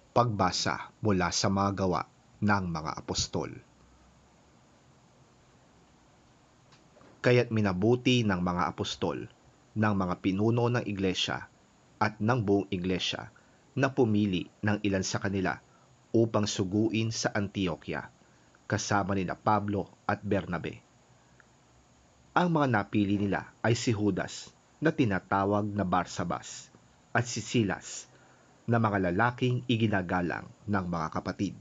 Pagbasa mula sa mga gawa ng mga apostol. Kaya't minabuti ng mga apostol, ng mga pinuno ng iglesia at ng buong iglesia na pumili ng ilan sa kanila upang suguin sa Antioquia, kasama nila Pablo at Bernabe. Ang mga napili nila ay si Judas na tinatawag na Barsabas at si Silas na mga lalaking iginagalang ng mga kapatid.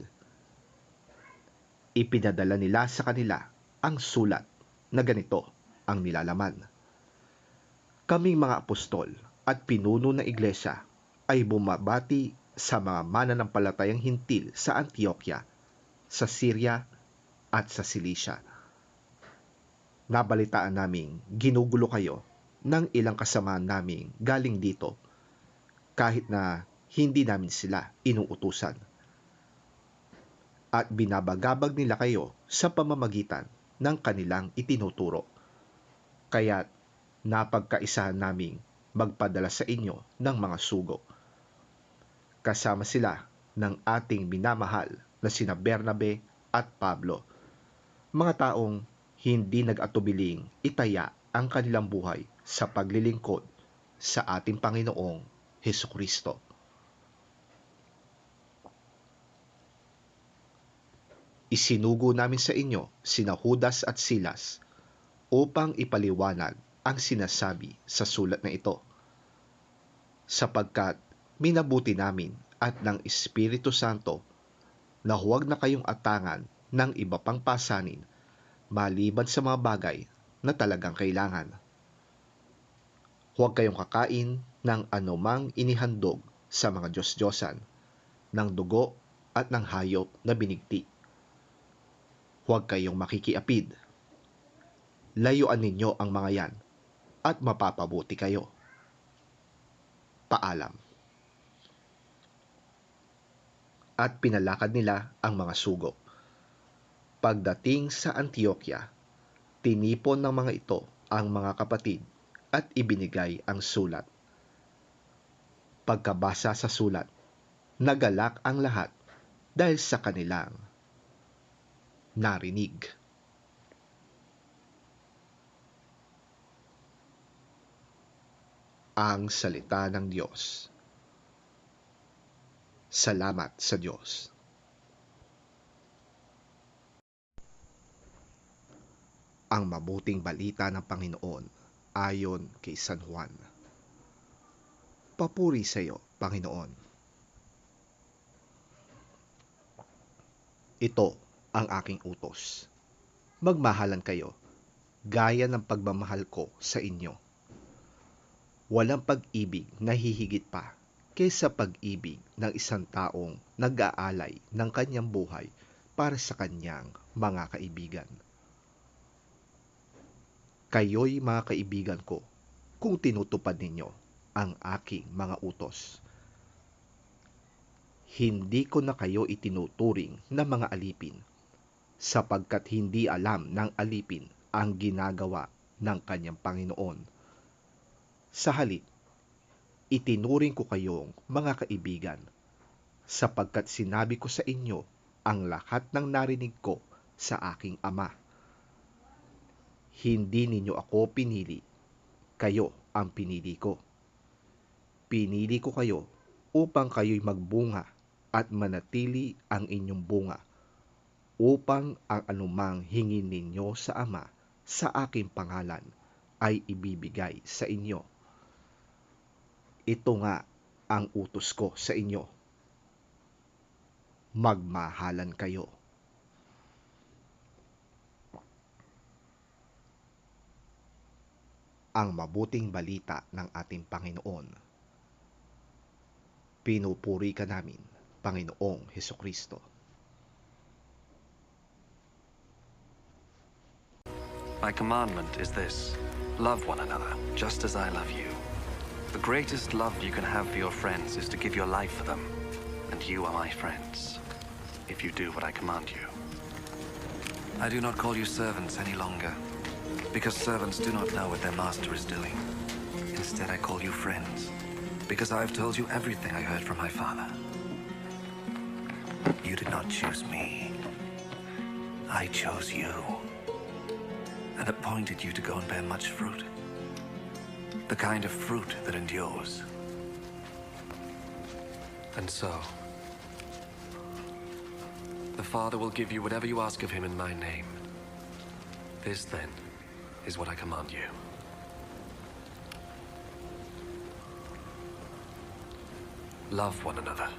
Ipinadala nila sa kanila ang sulat na ganito ang nilalaman. Kaming mga apostol at pinuno ng iglesia ay bumabati sa mga mananampalatayang hintil sa Antioquia, sa Syria at sa Cilicia. Nabalitaan naming ginugulo kayo ng ilang kasamaan naming galing dito kahit na hindi namin sila inuutusan. At binabagabag nila kayo sa pamamagitan ng kanilang itinuturo. Kaya't napagkaisahan naming magpadala sa inyo ng mga sugo. Kasama sila ng ating minamahal na sina Bernabe at Pablo, mga taong hindi nag-atubiling itaya ang kanilang buhay sa paglilingkod sa ating Panginoong Hesukristo. Isinugo namin sa inyo sina Judas at Silas upang ipaliwanag ang sinasabi sa sulat na ito, sapagkat minabuti namin at ng Espiritu Santo na huwag na kayong atangan ng iba pang pasanin maliban sa mga bagay na talagang kailangan. Huwag kayong kakain ng anumang inihandog sa mga Diyos-Diyosan, ng dugo at ng hayop na binigti. Huwag kayong makikiapid. Layuan ninyo ang mga yan at mapapabuti kayo. Paalam. At pinalakad nila ang mga sugo. Pagdating sa Antioquia, tinipon ng mga ito ang mga kapatid at ibinigay ang sulat. Pagkabasa sa sulat, nagalak ang lahat dahil sa kanilang narinig. Ang salita ng Diyos. Salamat sa Diyos. Ang mabuting balita ng Panginoon ayon kay San Juan. Papuri sa iyo, Panginoon. Ito ang aking utos. Magmahalan kayo, gaya ng pagmamahal ko sa inyo. Walang pag-ibig na hihigit pa kaysa pag-ibig ng isang taong nag-aalay ng kanyang buhay para sa kanyang mga kaibigan. Kayo'y mga kaibigan ko kung tinutupad ninyo ang aking mga utos. Hindi ko na kayo itinuturing na mga alipin, sapagkat hindi alam ng alipin ang ginagawa ng kanyang Panginoon. Sa halip, itinuring ko kayong mga kaibigan, sapagkat sinabi ko sa inyo ang lahat ng narinig ko sa aking Ama. Hindi ninyo ako pinili, kayo ang pinili ko. Pinili ko kayo upang kayo'y magbunga at manatili ang inyong bunga, upang ang anumang hingin ninyo sa Ama sa aking pangalan ay ibibigay sa inyo. Ito nga ang utos ko sa inyo. Magmahalan kayo. Ang mabuting balita ng ating Panginoon. Pinupuri ka namin, Panginoong Hesukristo. My commandment is this: love one another, just as I love you. The greatest love you can have for your friends is to give your life for them, and you are my friends, if you do what I command you. I do not call you servants any longer, because servants do not know what their master is doing. Instead, I call you friends, because I have told you everything I heard from my Father. You did not choose me. I chose you. And appointed you to go and bear much fruit. The kind of fruit that endures. And so, the Father will give you whatever you ask of him in my name. This, then, is what I command you. Love one another.